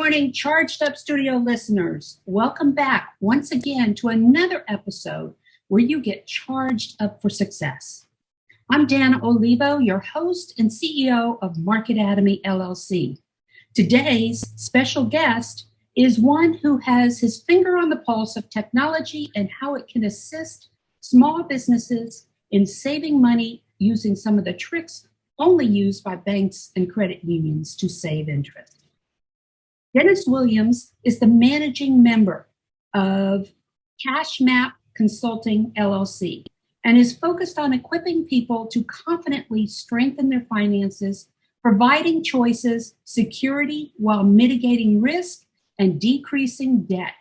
morning, Charged Up Studio listeners. Welcome back once again to another episode where you get charged up for success. I'm Dana Olivo, your host and CEO of Marketatomy LLC. Today's special guest is one who has his finger on the pulse of technology and how it can assist small businesses in saving money using some of the tricks only used by banks and credit unions to save interest. Dennis Williams is the managing member of CashMap Consulting LLC and is focused on equipping people to confidently strengthen their finances, providing choices, security while mitigating risk and decreasing debt.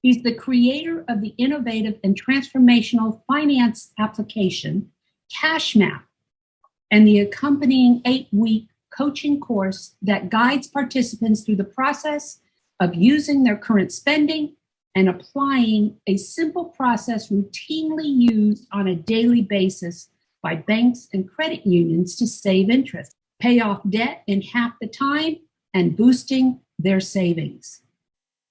He's the creator of the innovative and transformational finance application, CashMap, and the accompanying 8-week coaching course that guides participants through the process of using their current spending and applying a simple process routinely used on a daily basis by banks and credit unions to save interest, pay off debt in half the time, and boosting their savings.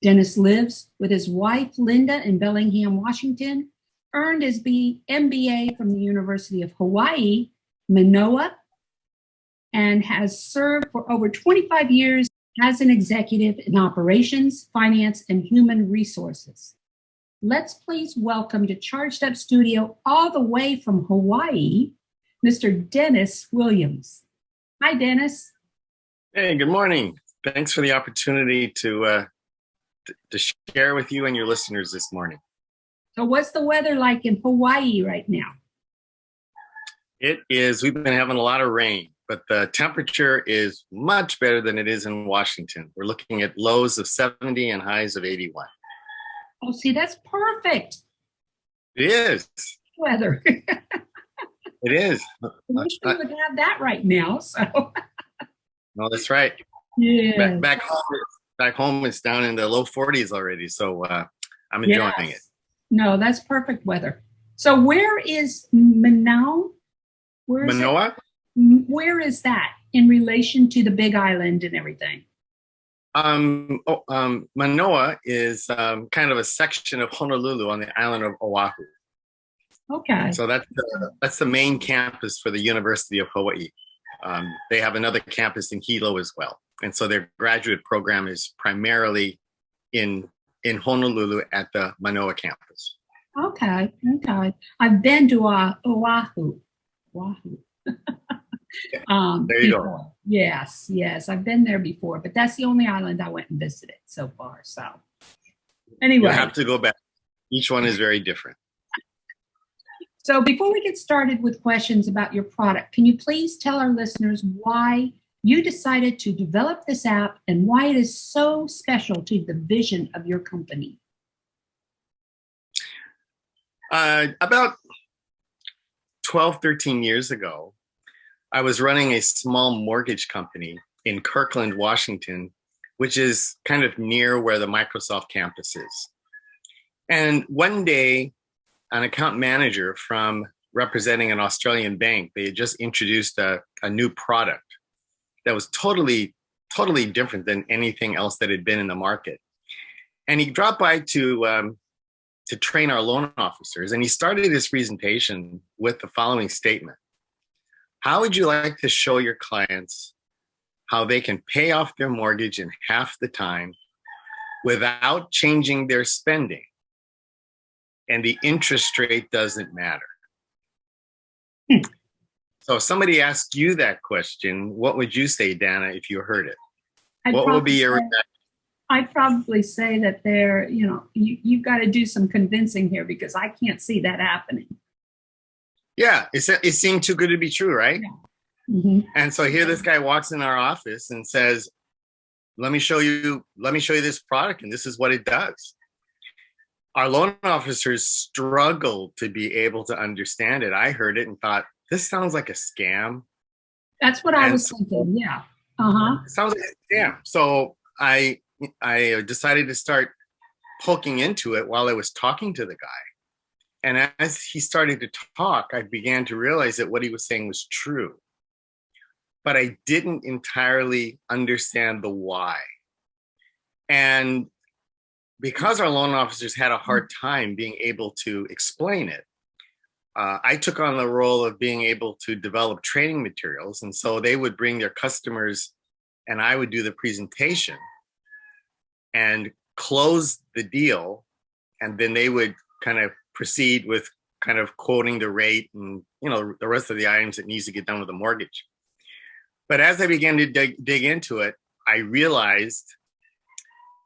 Dennis lives with his wife, Linda, in Bellingham, Washington, earned his MBA from the University of Hawaii, Manoa, and has served for over 25 years as an executive in operations, finance, and human resources. Let's please welcome to Charged Up Studio, all the way from Hawaii, Mr. Dennis Williams. Hi, Dennis. Hey, good morning. Thanks for the opportunity to share with you and your listeners this morning. So what's the weather like in Hawaii right now? We've been having a lot of rain, but the temperature is much better than it is in Washington. We're looking at lows of 70 and highs of 81. Oh, see, that's perfect. It is. Weather. It is. I wish we would have that right now. So. No, that's right. Yeah. Back home, it's down in the low 40s already. So I'm enjoying it. No, that's perfect weather. So where is Manoa? Manoa? Where is that in relation to the Big Island and everything? Manoa is kind of a section of Honolulu on the island of Oahu. Okay. So that's the main campus for the University of Hawaii. They have another campus in Hilo as well. And so their graduate program is primarily in Honolulu at the Manoa campus. Okay. I've been to Oahu. There you go. Yes, I've been there before, but that's the only island I went and visited so far. So anyway. You have to go back. Each one is very different. So before we get started with questions about your product, can you please tell our listeners why you decided to develop this app and why it is so special to the vision of your company? About 12, 13 years ago, I was running a small mortgage company in Kirkland, Washington, which is kind of near where the Microsoft campus is. And one day, an account manager from representing an Australian bank, they had just introduced a new product that was totally different than anything else that had been in the market. And he dropped by to train our loan officers. And he started his presentation with the following statement. How would you like to show your clients how they can pay off their mortgage in half the time without changing their spending? And the interest rate doesn't matter. So if somebody asked you that question, what would you say, Dana, if you heard it? What would be your reaction? I'd probably say that you've got to do some convincing here because I can't see that happening. Yeah, it seemed too good to be true, right? Yeah. Mm-hmm. And so here this guy walks in our office and says, let me show you this product, and this is what it does. Our loan officers struggled to be able to understand it. I heard it and thought, this sounds like a scam. That's what I was thinking, yeah. Uh-huh. It sounds like a scam. So I decided to start poking into it while I was talking to the guy. And as he started to talk, I began to realize that what he was saying was true. But I didn't entirely understand the why. And because our loan officers had a hard time being able to explain it, I took on the role of being able to develop training materials. And so they would bring their customers and I would do the presentation and close the deal. And then they would kind of proceed with kind of quoting the rate and, the rest of the items that needs to get done with the mortgage. But as I began to dig into it, I realized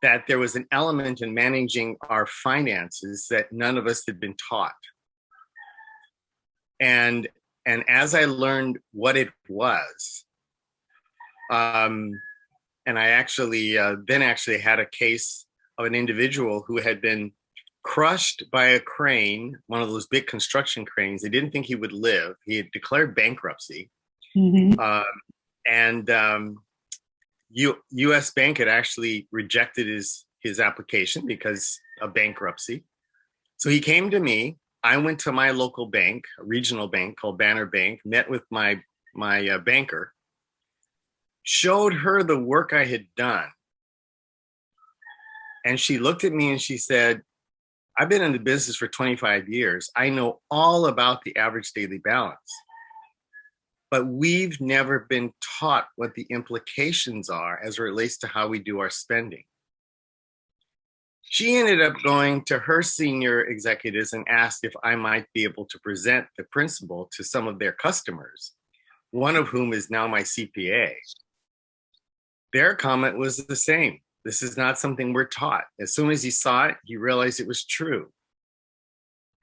that there was an element in managing our finances that none of us had been taught. And as I learned what it was, and I actually then had a case of an individual who had been crushed by a crane, one of those big construction cranes. They didn't think he would live. He had declared bankruptcy. Mm-hmm. U.S. Bank had actually rejected his application because of bankruptcy. So he came to me. I went to my local bank, a regional bank called Banner Bank, met with my banker, showed her the work I had done. And she looked at me and she said, I've been in the business for 25 years. I know all about the average daily balance. But we've never been taught what the implications are as it relates to how we do our spending. She ended up going to her senior executives and asked if I might be able to present the principle to some of their customers, one of whom is now my CPA. Their comment was the same. This is not something we're taught. As soon as he saw it, he realized it was true.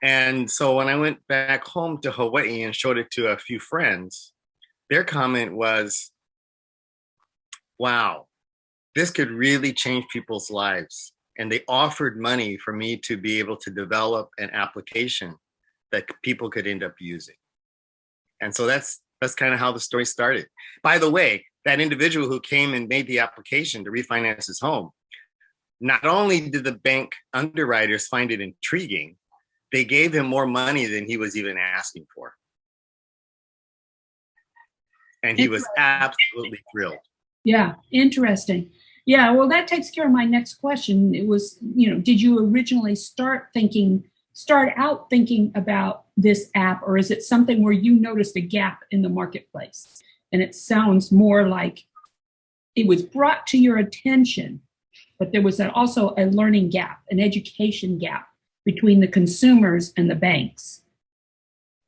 And so when I went back home to Hawaii and showed it to a few friends, their comment was, wow, this could really change people's lives. And they offered money for me to be able to develop an application that people could end up using. And so that's kind of how the story started. By the way, that individual who came and made the application to refinance his home, not only did the bank underwriters find it intriguing, they gave him more money than he was even asking for. And he was absolutely thrilled. Yeah, interesting. Yeah, well, that takes care of my next question. It was, did you originally start out thinking about this app, or is it something where you noticed a gap in the marketplace? And it sounds more like it was brought to your attention, but there was also a learning gap, an education gap between the consumers and the banks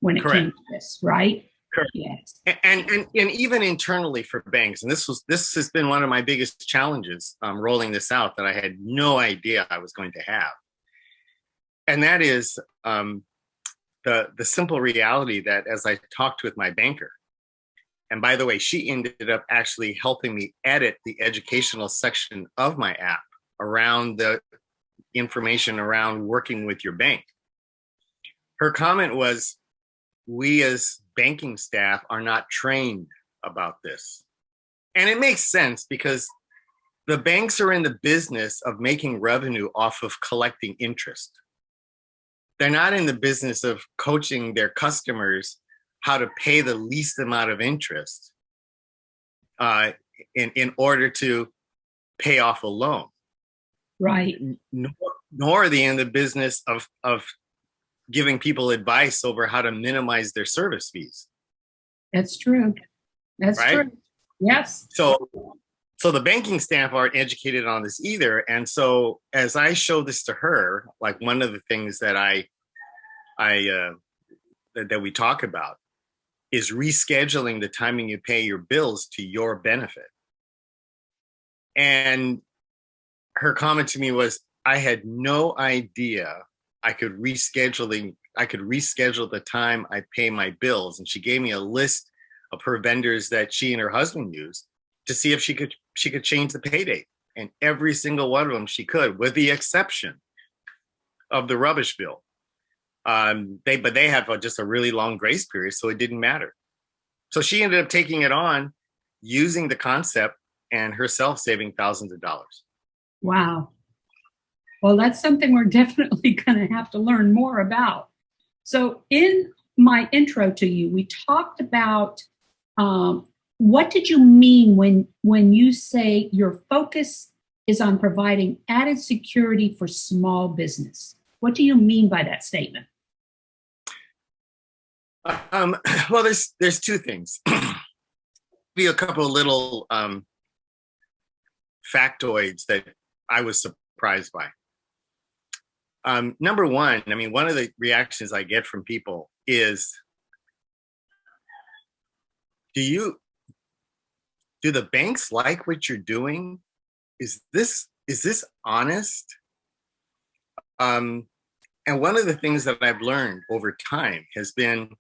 when it came to this, right? Correct. Yes. And even internally for banks, and this has been one of my biggest challenges rolling this out that I had no idea I was going to have. And that is the simple reality that as I talked with my banker, and by the way, she ended up actually helping me edit the educational section of my app around the information around working with your bank. Her comment was, we as banking staff are not trained about this. And it makes sense because the banks are in the business of making revenue off of collecting interest. They're not in the business of coaching their customers how to pay the least amount of interest in order to pay off a loan. Right. Nor are they in the business of giving people advice over how to minimize their service fees. That's true. That's right? True. Yes. So the banking staff aren't educated on this either. And so as I show this to her, like one of the things that that we talk about is rescheduling the timing you pay your bills to your benefit. And her comment to me was, I had no idea I could reschedule the time I pay my bills. And she gave me a list of her vendors that she and her husband used to see if she could change the pay date. And every single one of them she could, with the exception of the rubbish bill. They have just a really long grace period, so it didn't matter. So she ended up taking it on, using the concept, and herself saving thousands of dollars. Wow. Well, that's something we're definitely going to have to learn more about. So in my intro to you, we talked about what did you mean when you say your focus is on providing added security for small business. What do you mean by that statement? Well, there's two things. Be a couple of little factoids that I was surprised by. Number one, I mean, one of the reactions I get from people is, do the banks like what you're doing? Is this honest? And one of the things that I've learned over time has been,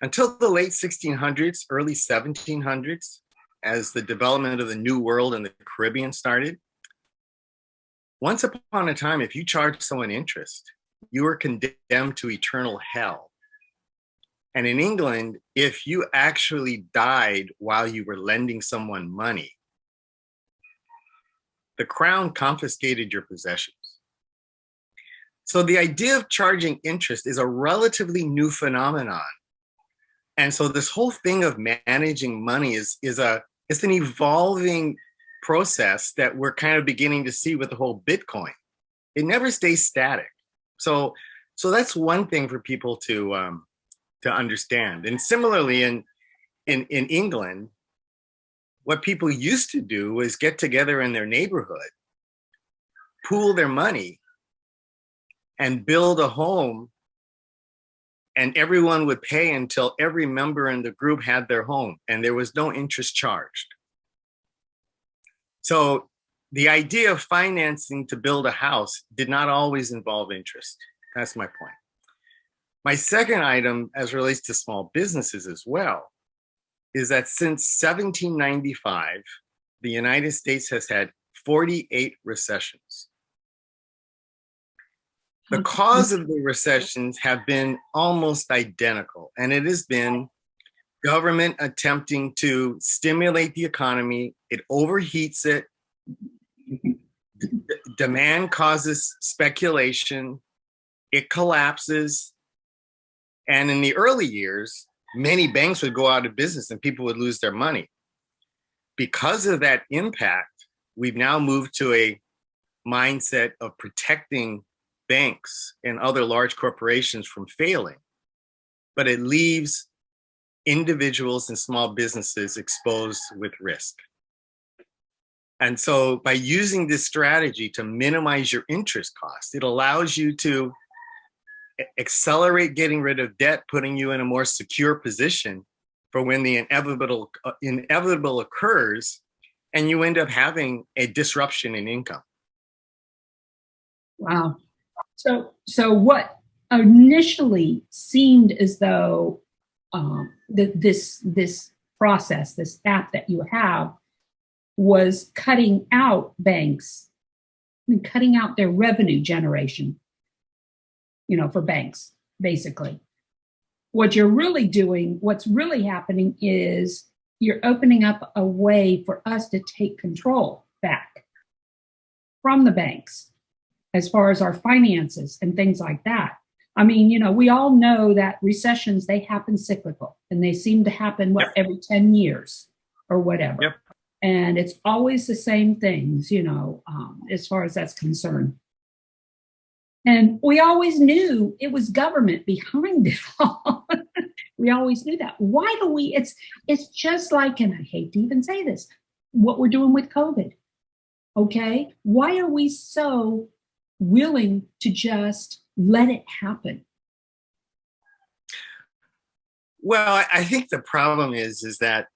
until the late 1600s, early 1700s, as the development of the New World in the Caribbean started, once upon a time, if you charged someone interest, you were condemned to eternal hell. And in England, if you actually died while you were lending someone money, the crown confiscated your possessions. So the idea of charging interest is a relatively new phenomenon. And so this whole thing of managing money is an evolving process that we're kind of beginning to see with the whole Bitcoin. It never stays static. So that's one thing for people to understand. And similarly, in England, what people used to do was get together in their neighborhood, pool their money, and build a home, and everyone would pay until every member in the group had their home, and there was no interest charged. So the idea of financing to build a house did not always involve interest. That's my point. My second item, as relates to small businesses as well, is that since 1795, the United States has had 48 recessions. The cause of the recessions have been almost identical, and it has been government attempting to stimulate the economy. It overheats it. Demand causes speculation. It collapses. And in the early years, many banks would go out of business and people would lose their money. Because of that impact, we've now moved to a mindset of protecting banks and other large corporations from failing, but it leaves individuals and small businesses exposed with risk. And so by using this strategy to minimize your interest cost, it allows you to accelerate getting rid of debt, putting you in a more secure position for when the inevitable occurs, and you end up having a disruption in income. Wow. So what initially seemed as though this process, this app that you have, was cutting out banks, and cutting out their revenue generation, for banks, basically. What you're really doing, what's really happening is you're opening up a way for us to take control back from the banks as far as our finances and things like that. I mean, we all know that recessions, they happen cyclical, and they seem to happen, every 10 years or whatever. Yep. And it's always the same things, as far as that's concerned. And we always knew it was government behind it all. We always knew that. Why do we, it's just like, and I hate to even say this, what we're doing with COVID, okay? Why are we so willing to just let it happen? Well, I think the problem is that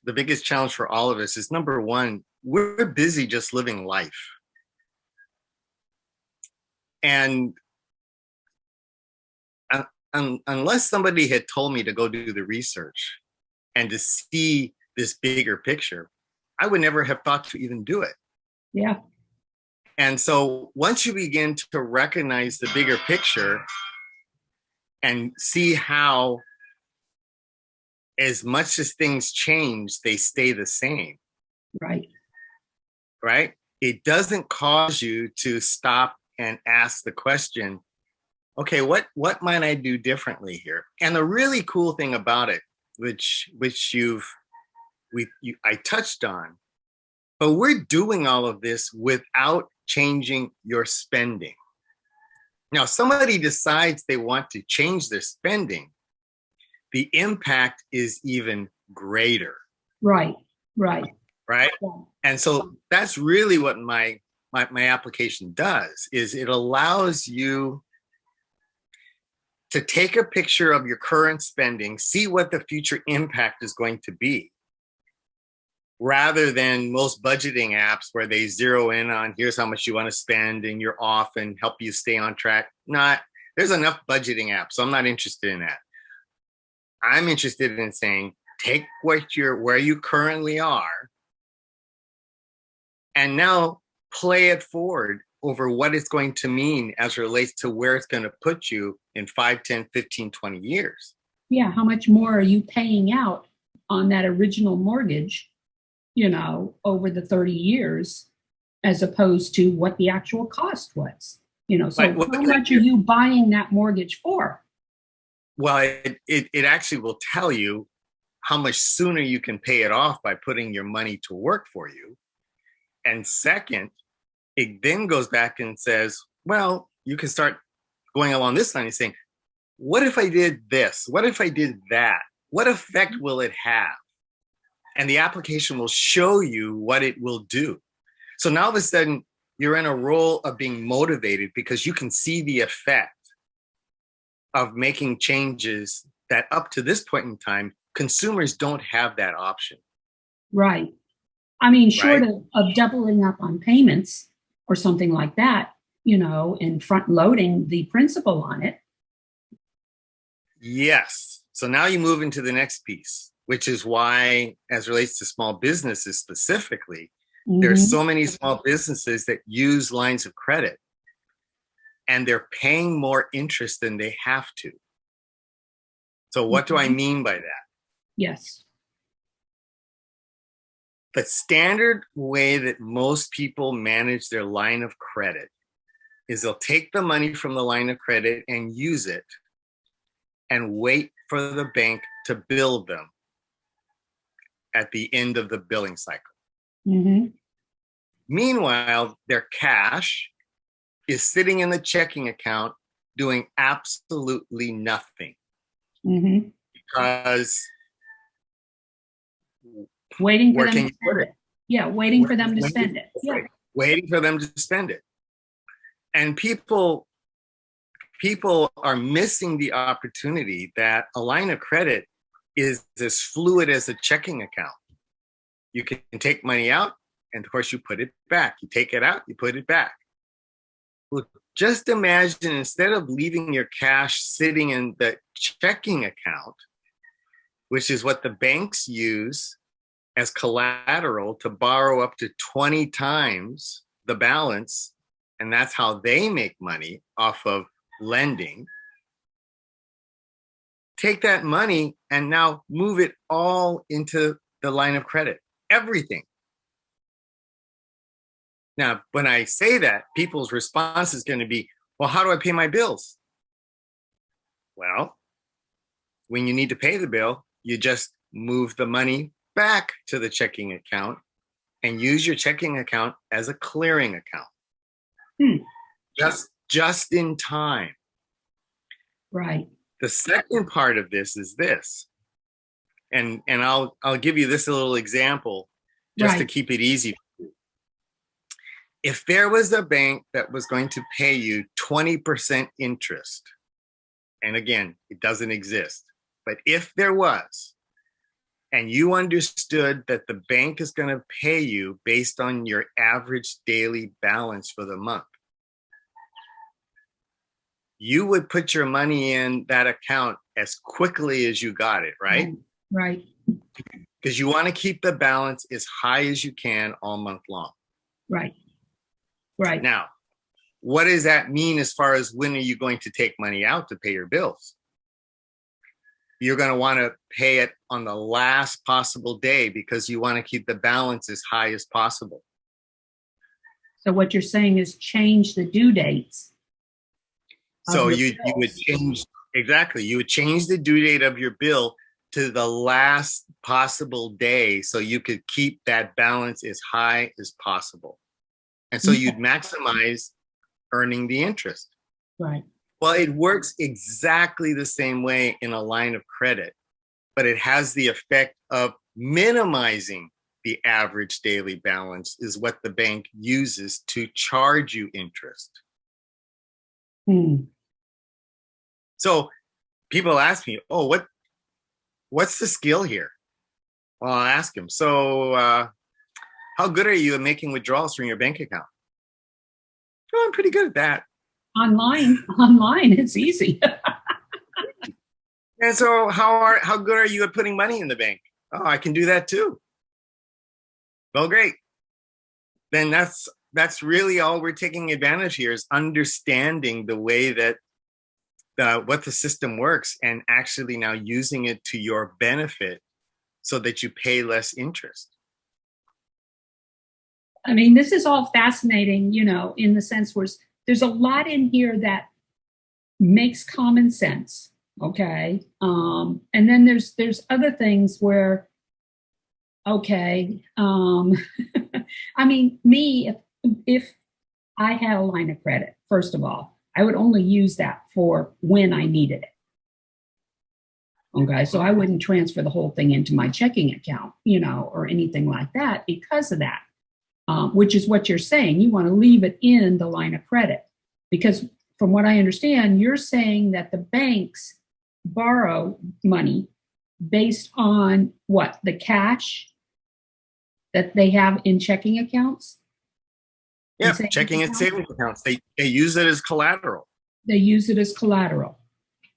the biggest challenge for all of us is, number one, we're busy just living life. And unless somebody had told me to go do the research and to see this bigger picture, I would never have thought to even do it. Yeah. And so once you begin to recognize the bigger picture and see how, as much as things change, they stay the same. Right. Right? It doesn't cause you to stop and ask the question, okay, what might I do differently here? And the really cool thing about it, which I touched on, But we're doing all of this without changing your spending. Now, somebody decides they want to change their spending, the impact is even greater. Right. Right. Yeah. And so that's really what my application does, is it allows you to take a picture of your current spending, see what the future impact is going to be, rather than most budgeting apps where they zero in on here's how much you want to spend and you're off and help you stay on track. There's enough budgeting apps, so I'm not interested in that. I'm interested in saying, take where you currently are and now play it forward over what it's going to mean as it relates to where it's going to put you in 5, 10, 15, 20 years. Yeah. How much more are you paying out on that original mortgage, over the 30 years, as opposed to what the actual cost was? So how much are you buying that mortgage for? Well, it actually will tell you how much sooner you can pay it off by putting your money to work for you. And second, it then goes back and says, well, you can start going along this line and saying, what if I did this? What if I did that? What effect will it have? And the application will show you what it will do. So now all of a sudden, you're in a role of being motivated because you can see the effect of making changes that up to this point in time, consumers don't have that option. Right. I mean, short of doubling up on payments or something like that, and front loading the principal on it. Yes. So now you move into the next piece, which is why, as it relates to small businesses specifically, there are so many small businesses that use lines of credit and they're paying more interest than they have to. So what do I mean by that? Yes. The standard way that most people manage their line of credit is they'll take the money from the line of credit and use it and wait for the bank to bill them at the end of the billing cycle. Meanwhile, their cash is sitting in the checking account doing absolutely nothing. Because waiting for them to spend it. Yeah, waiting for them to spend it. Yeah. Waiting for them to spend it. And people are missing the opportunity that a line of credit is as fluid as a checking account. You can take money out, and of course you put it back. You take it out, you put it back. Well, just imagine, instead of leaving your cash sitting in the checking account, which is what the banks use as collateral to borrow up to 20 times the balance, and that's how they make money off of lending. Take that money and now move it all into the line of credit, everything. Now, when I say that, people's response is going to be, well, how do I pay my bills? Well, when you need to pay the bill, you just move the money back to the checking account and use your checking account as a clearing account. Just in time. Right. The second part of this is this, and I'll give you this little example just to keep it easy. If there was a bank that was going to pay you 20% interest, and again, it doesn't exist, but if there was, and you understood that the bank is going to pay you based on your average daily balance for the month, you would put your money in that account as quickly as you got it, right? Right. Because you want to keep the balance as high as you can all month long. Right. Now, what does that mean as far as when are you going to take money out to pay your bills? You're going to want to pay it on the last possible day because you want to keep the balance as high as possible. So what you're saying is change the due dates. So you would change, exactly. You would change the due date of your bill to the last possible day so you could keep that balance as high as possible. And so you'd maximize earning the interest. Right. Well, it works exactly the same way in a line of credit, but it has the effect of minimizing the average daily balance is what the bank uses to charge you interest. So people ask me, oh, what's the skill here? Well, I'll ask them, so how good are you at making withdrawals from your bank account? Oh, I'm pretty good at that. Online, it's easy. And so how good are you at putting money in the bank? Oh, I can do that too. Well, great. Then that's really all we're taking advantage here is understanding the way that what the system works and actually now using it to your benefit so that you pay less interest. I mean, this is all fascinating, in the sense where there's a lot in here that makes common sense. Okay. And then there's other things where, okay. I mean, me, if I had a line of credit, first of all, I would only use that for when I needed it. Okay. So I wouldn't transfer the whole thing into my checking account, or anything like that because of that. Which is what you're saying. You want to leave it in the line of credit because from what I understand, you're saying that the banks borrow money based on what? The cash that they have in checking accounts? Yeah, checking and savings accounts. They use it as collateral. They use it as collateral.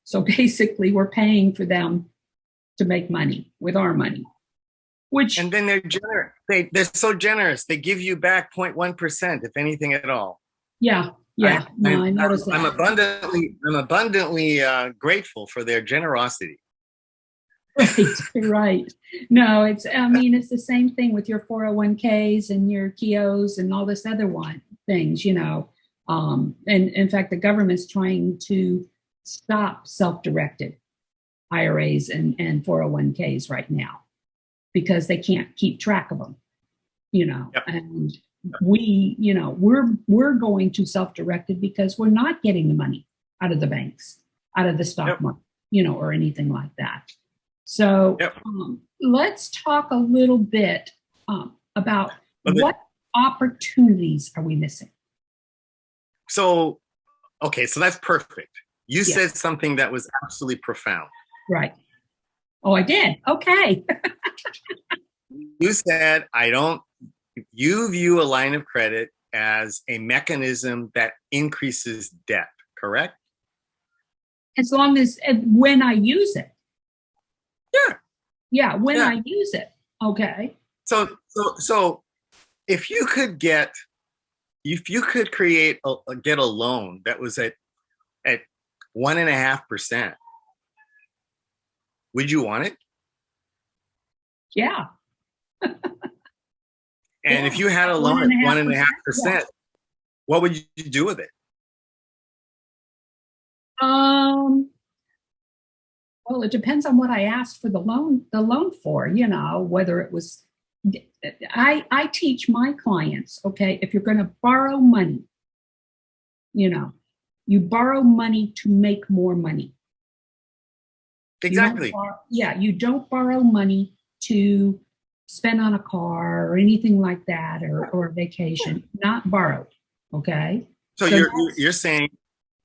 So basically, we're paying for them to make money with our money. And then they're generous. They're so generous. They give you back 0.1%, if anything at all. Yeah. I noticed that. I'm abundantly grateful for their generosity. Right. No, it's the same thing with your 401ks and your KIOs and all this other things, and in fact, the government's trying to stop self-directed IRAs and 401ks right now because they can't keep track of them, Yep. And we're going to self-directed because we're not getting the money out of the banks, out of the stock market, or anything like that. So let's talk a little bit about what opportunities are we missing? So that's perfect. You said something that was absolutely profound. Right. Oh, I did. Okay. You said, you view a line of credit as a mechanism that increases debt, correct? As long as, when I use it. Yeah. Yeah, when I use it. Okay. So if you could get a loan that was at 1.5%, would you want it? Yeah. And if you had a loan at 1.5%, what would you do with it? Well, it depends on what I asked for the loan for, whether it was, I teach my clients, okay, if you're going to borrow money, you borrow money to make more money. Exactly. You don't borrow money to spend on a car or anything like that, or a vacation, not borrowed. Okay. So you're saying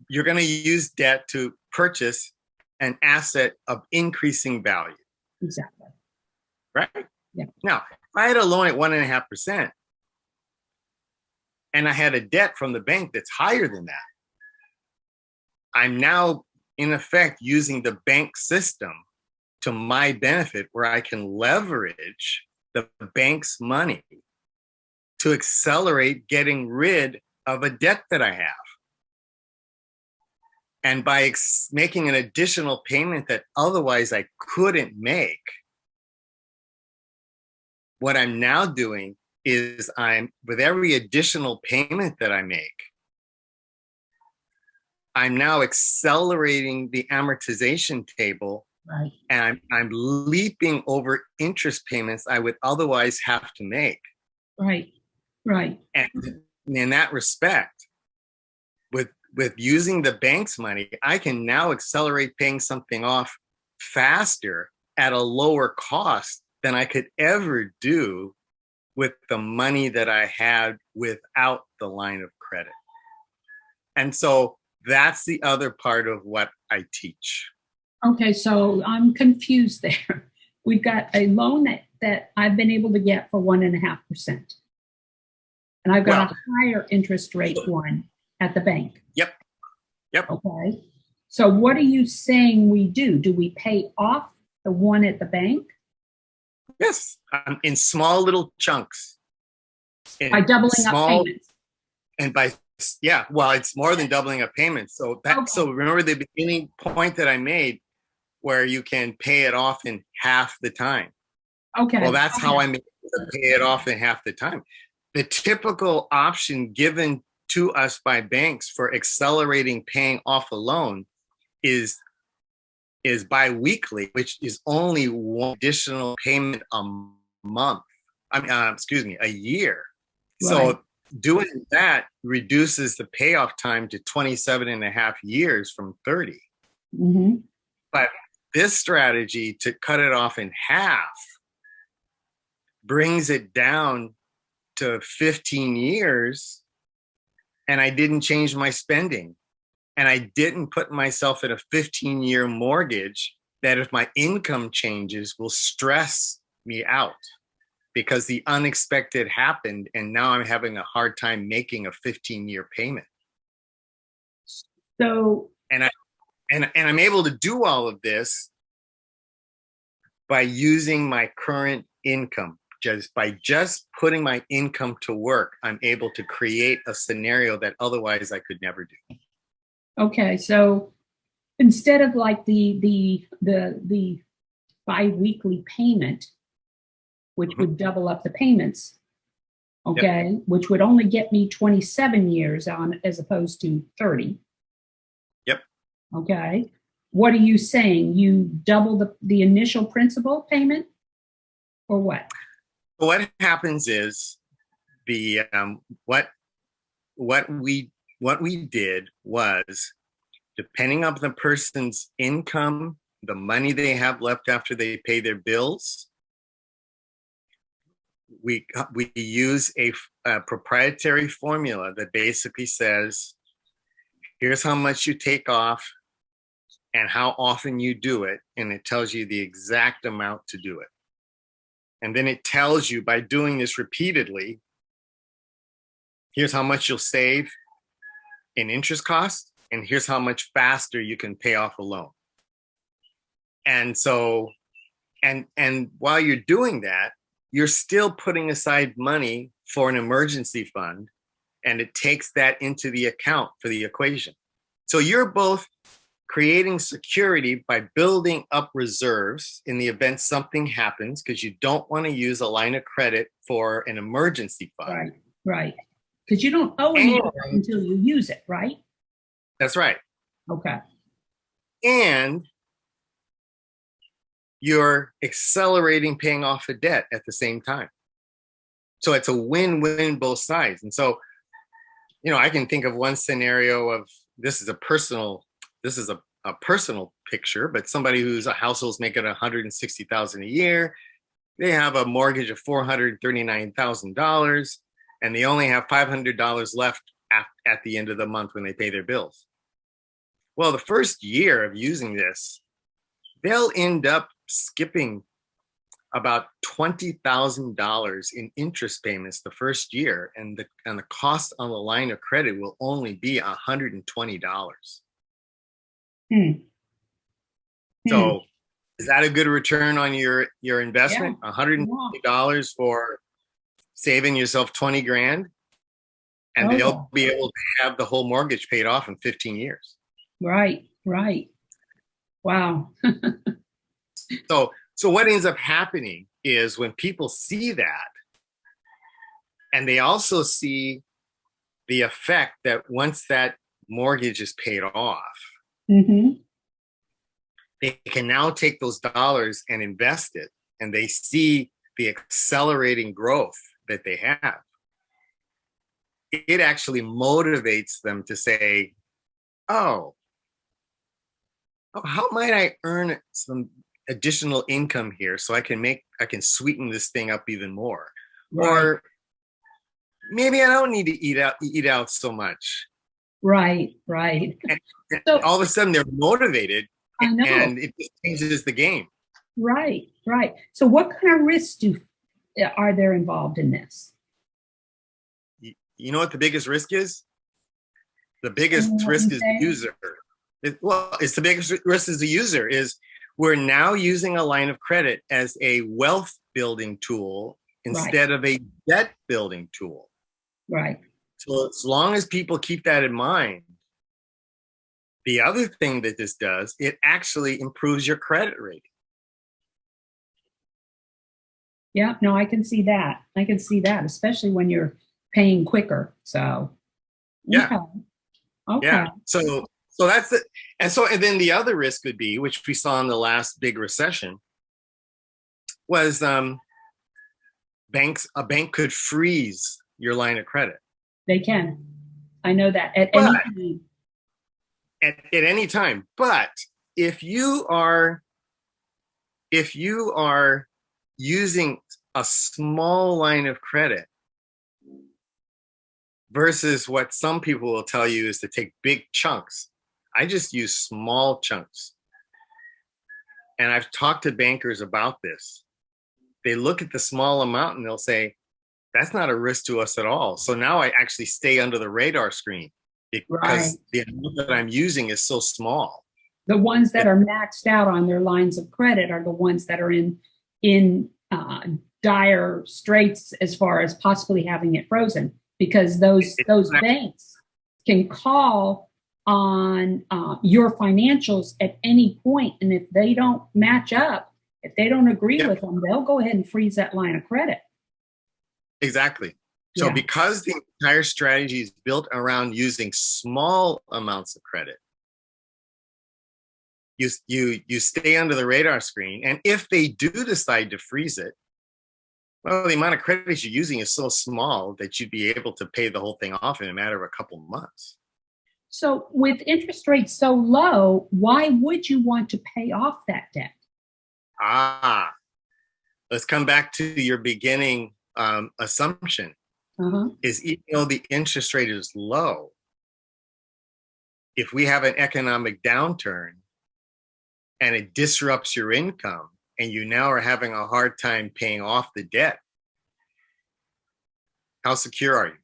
you're going to use debt to purchase an asset of increasing value. Exactly. Right? Yeah. Now, if I had a loan at 1.5% and I had a debt from the bank that's higher than that, I'm now in effect using the bank system to my benefit where I can leverage the bank's money to accelerate getting rid of a debt that I have. And by making an additional payment that otherwise I couldn't make, what I'm now doing is with every additional payment that I make, I'm now accelerating the amortization table Right. And I'm leaping over interest payments I would otherwise have to make. Right. Right. And in that respect, with using the bank's money, I can now accelerate paying something off faster at a lower cost than I could ever do with the money that I had without the line of credit. And so that's the other part of what I teach. Okay, so I'm confused there. We've got a loan that I've been able to get for 1.5%. And I've got a higher interest rate one at the bank. Yep. Okay. So what are you saying we do? Do we pay off the one at the bank? Yes, in small little chunks. By doubling up payments. And well, it's more than doubling up payments. So so remember the beginning point that I made where you can pay it off in half the time. Okay. Well, that's how I'm able to pay it off in half the time. The typical option given to us by banks for accelerating paying off a loan is biweekly, which is only one additional payment a month. A year. Right. So doing that reduces the payoff time to 27 and a half years from 30. Mm-hmm. But this strategy to cut it off in half brings it down to 15 years, and I didn't change my spending. And I didn't put myself in a 15-year mortgage that if my income changes will stress me out because the unexpected happened and now I'm having a hard time making a 15-year payment. So and I'm able to do all of this by using my current income. Just putting my income to work, I'm able to create a scenario that otherwise I could never do. Okay, so instead of like the bi-weekly payment, which would double up the payments, okay, which would only get me 27 years on as opposed to 30. Yep. Okay. What are you saying? You double the initial principal payment or what? What happens is what we did was, depending on the person's income, the money they have left after they pay their bills, we use a proprietary formula that basically says, here's how much you take off and how often you do it, and it tells you the exact amount to do it. And then it tells you, by doing this repeatedly, here's how much you'll save in interest costs, and here's how much faster you can pay off a loan. And so, and while you're doing that, you're still putting aside money for an emergency fund, and it takes that into the account for the equation. So you're both creating security by building up reserves in the event something happens, because you don't want to use a line of credit for an emergency fund. Right. Because you don't owe anything until you use it, right? That's right. Okay. And you're accelerating paying off a debt at the same time. So it's a win-win both sides. And so, I can think of one scenario of, this is a personal picture, but somebody whose household's making $160,000 a year, they have a mortgage of $439,000, and they only have $500 left at the end of the month when they pay their bills. Well, the first year of using this, they'll end up skipping about $20,000 in interest payments the first year, and the cost on the line of credit will only be $120. So is that a good return on your investment? Yeah. $150 for saving yourself 20 grand, and they'll be able to have the whole mortgage paid off in 15 years. Right. Wow. So what ends up happening is, when people see that, and they also see the effect that once that mortgage is paid off, they can now take those dollars and invest it, and they see the accelerating growth that they have. It actually motivates them to say, oh, how might I earn some additional income here so I can sweeten this thing up even more? Right. Or maybe I don't need to eat out so much. Right. And so all of a sudden they're motivated, I know. And it just changes the game. Right. So what kind of risks are there involved in this? You know what the biggest risk is? The biggest risk is the user. It's the biggest risk is the user. Is we're now using a line of credit as a wealth building tool instead of a debt building tool. Right. So as long as people keep that in mind, the other thing that this does, it actually improves your credit rating. Yeah, no, I can see that. Especially when you're paying quicker. So, yeah. Okay. Yeah. So that's it. And then the other risk would be, which we saw in the last big recession, was a bank could freeze your line of credit. They can. I know that at any time. At any time. But if you are using a small line of credit versus what some people will tell you is to take big chunks, I just use small chunks. And I've talked to bankers about this. They look at the small amount and they'll say, that's not a risk to us at all. So now I actually stay under the radar screen because the amount that I'm using is so small. The ones that are maxed out on their lines of credit are the ones that are in dire straits as far as possibly having it frozen, because those banks can call on your financials at any point, and if they don't match up, if they don't agree with them, they'll go ahead and freeze that line of credit. Exactly. So because the entire strategy is built around using small amounts of credit, you stay under the radar screen. And if they do decide to freeze it, well, the amount of credit you're using is so small that you'd be able to pay the whole thing off in a matter of a couple of months. So with interest rates so low, why would you want to pay off that debt? Let's come back to your beginning assumption. Is even though the interest rate is low, if we have an economic downturn and it disrupts your income and you now are having a hard time paying off the debt, how secure are you?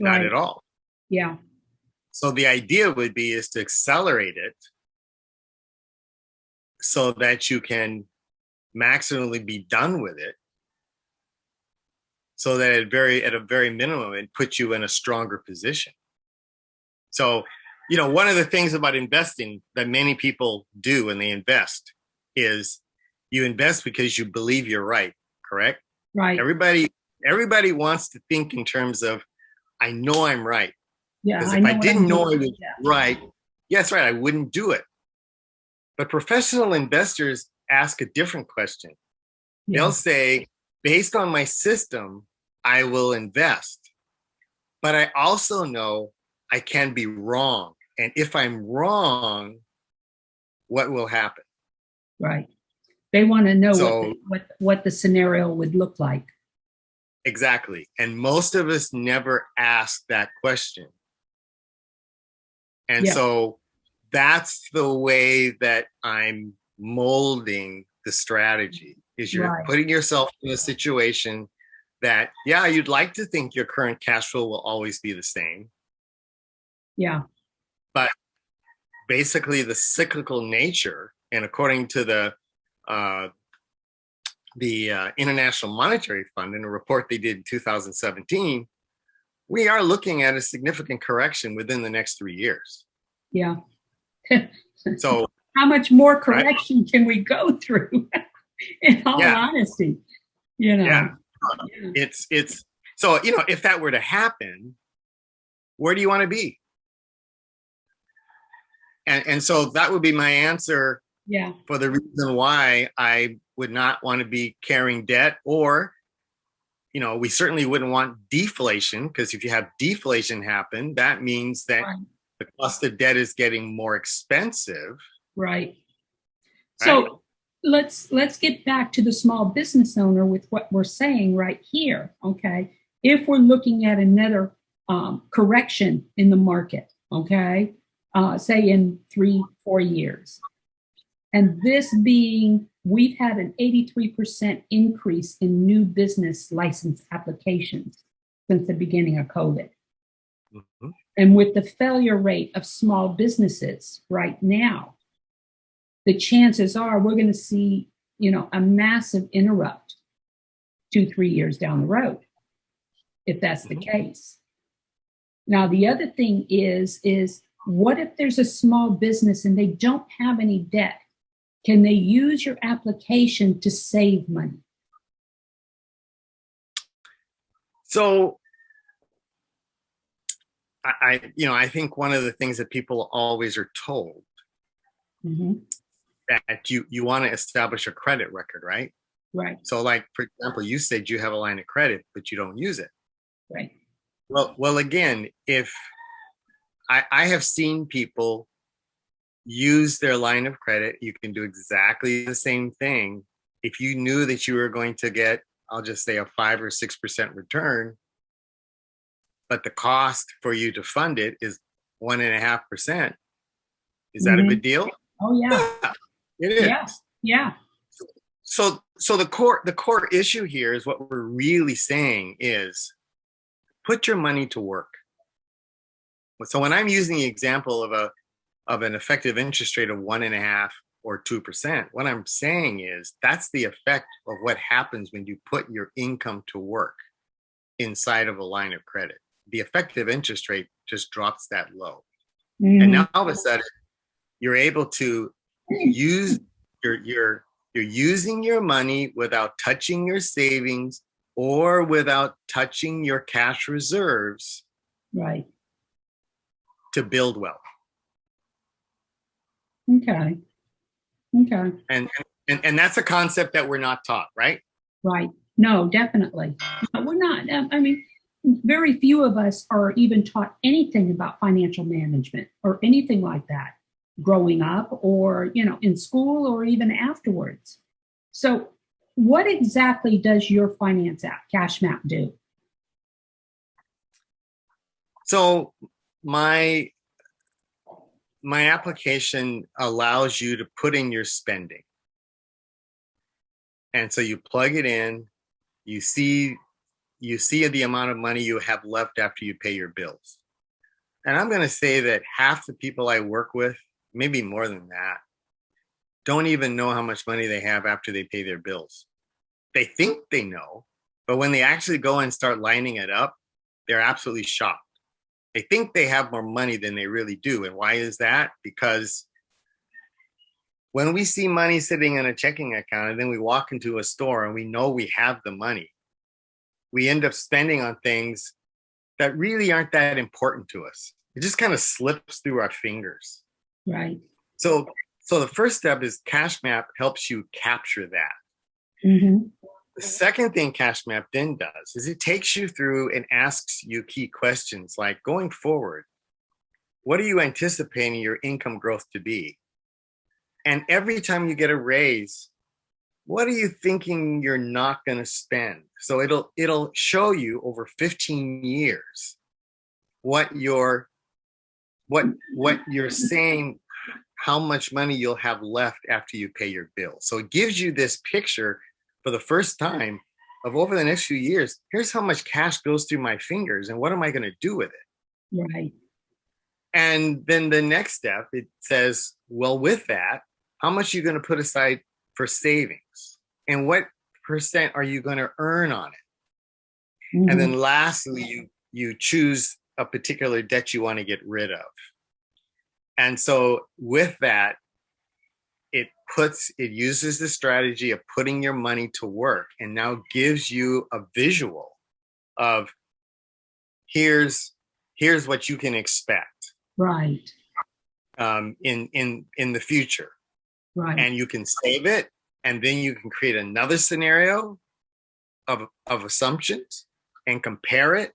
Not at all. Yeah. So the idea would be is to accelerate it so that you can maximally be done with it, so that at a very minimum, it puts you in a stronger position. So, one of the things about investing that many people do when they invest is you invest because you believe you're right, correct? Right. Everybody wants to think in terms of, I know I'm right. Yeah. Because if I didn't know I was right, yes, right, I wouldn't do it. But professional investors ask a different question. They'll say, based on my system, I will invest. But I also know I can be wrong. And if I'm wrong, what will happen? Right. They want to know what the scenario would look like. Exactly. And most of us never ask that question. And so that's the way that I'm molding the strategy, is you're putting yourself in a situation that, you'd like to think your current cash flow will always be the same. Yeah. But basically the cyclical nature, and according to the International Monetary Fund, in a report they did in 2017, we are looking at a significant correction within the next 3 years. Yeah. So how much more correction can we go through? In all honesty, it's so, if that were to happen, where do you want to be? And so that would be my answer. Yeah. For the reason why I would not want to be carrying debt, or, we certainly wouldn't want deflation, because if you have deflation happen, that means that Right. the cost of debt is getting more expensive. Right. Right? So let's get back to the small business owner with what we're saying right here. Okay. If we're looking at another correction in the market, okay, say in 3-4 years, and this being, we've had an 83% increase in new business license applications since the beginning of COVID. Mm-hmm. And with the failure rate of small businesses right now, the chances are we're going to see, a massive interrupt 2-3 years down the road, if that's the case. Now, the other thing is what if there's a small business and they don't have any debt? Can they use your application to save money? So I think one of the things that people always are told, mm-hmm. that you want to establish a credit record, right? Right. So, like, for example, you said you have a line of credit, but you don't use it. Right. Well, again, if I have seen people use their line of credit, you can do exactly the same thing. If you knew that you were going to get, I'll just say, a 5 or 6% return, but the cost for you to fund it is 1.5%. Is that a big deal? Oh yeah, it is. Yeah. So the core issue here is, what we're really saying is, put your money to work. So when I'm using the example of an effective interest rate of 1.5 or 2%, what I'm saying is that's the effect of what happens when you put your income to work inside of a line of credit. The effective interest rate just drops that low. Mm-hmm. And now all of a sudden you're able to use you're using your money without touching your savings or without touching your cash reserves. Right. To build wealth. Okay. And that's a concept that we're not taught, right? Right. No, definitely. No, we're not. I mean, very few of us are even taught anything about financial management or anything like that growing up, or, in school, or even afterwards. So what exactly does your finance app, CashMap, do? So my application allows you to put in your spending. And so you plug it in, you see the amount of money you have left after you pay your bills. And I'm going to say that half the people I work with, maybe more than that, don't even know how much money they have after they pay their bills. They think they know, but when they actually go and start lining it up, they're absolutely shocked. They think they have more money than they really do. And why is that? Because when we see money sitting in a checking account and then we walk into a store and we know we have the money, we end up spending on things that really aren't that important to us. It just kind of slips through our fingers. Right. So the first step is CashMap helps you capture that. Mm-hmm. The second thing CashMap then does is it takes you through and asks you key questions like, going forward, what are you anticipating your income growth to be? And every time you get a raise, what are you thinking you're not going to spend? So it'll show you over 15 years what you're saying, how much money you'll have left after you pay your bill. So it gives you this picture for the first time of, over the next few years, here's how much cash goes through my fingers and what am I going to do with it? Right. And then the next step, it says, well, with that, how much are you going to put aside for savings? And what percent are you going to earn on it? Mm-hmm. And then lastly, you choose a particular debt you want to get rid of. And so with that, it uses the strategy of putting your money to work and now gives you a visual of here's what you can expect. Right. in the future. Right. And you can save it, and then you can create another scenario of assumptions and compare it.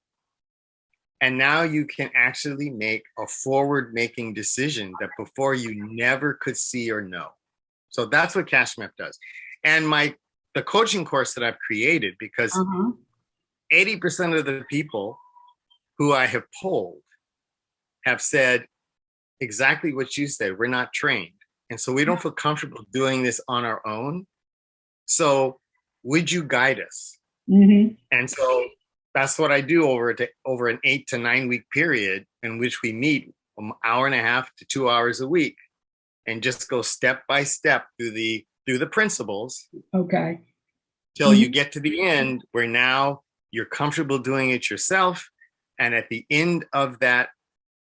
And now you can actually make a forward-making decision that before you never could see or know. So that's what CashMap does. And the coaching course that I've created, because 80% of the people who I have polled have said exactly what you said. We're not trained. And so we don't feel comfortable doing this on our own. So would you guide us? Mm-hmm. And so that's what I do over an 8 to 9 week period, in which we meet an hour and a half to 2 hours a week and just go step by step through the principles. Okay. Till you get to the end where now you're comfortable doing it yourself. And at the end of that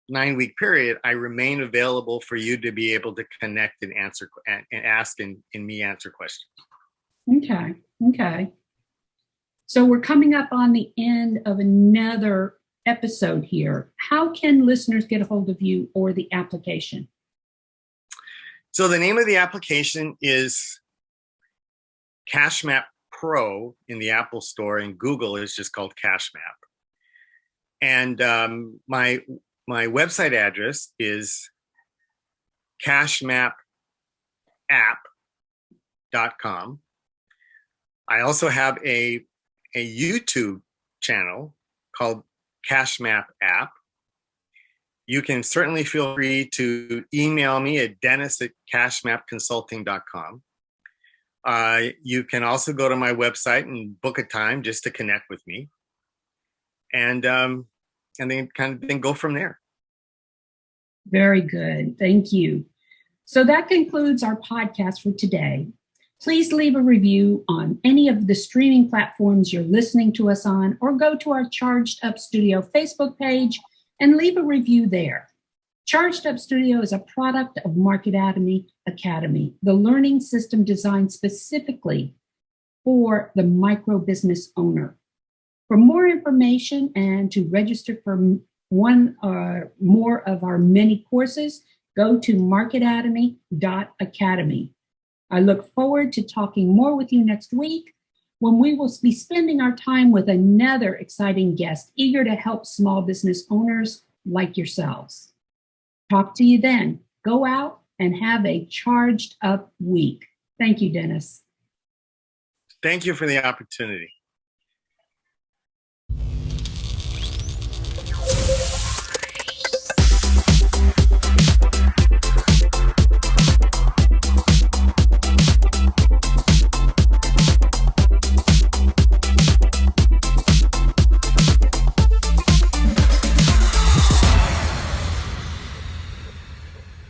9 week period, I remain available for you to be able to connect and answer and ask and me answer questions. Okay. So we're coming up on the end of another episode here. How can listeners get a hold of you or the application? So the name of the application is CashMap Pro in the Apple Store, and Google is just called CashMap. And my website address is cashmapapp.com. I also have a YouTube channel called CashMap App. You can certainly feel free to email me at dennis@cashmapconsulting.com. You can also go to my website and book a time just to connect with me. And then go from there. Very good. Thank you. So that concludes our podcast for today. Please leave a review on any of the streaming platforms you're listening to us on, or go to our Charged Up Studio Facebook page and leave a review there. Charged Up Studio is a product of Market Academy, the learning system designed specifically for the micro business owner. For more information and to register for one or more of our many courses, go to marketacademy.academy. I look forward to talking more with you next week, when we will be spending our time with another exciting guest eager to help small business owners like yourselves. Talk to you then. Go out and have a charged up week. Thank you, Dennis. Thank you for the opportunity.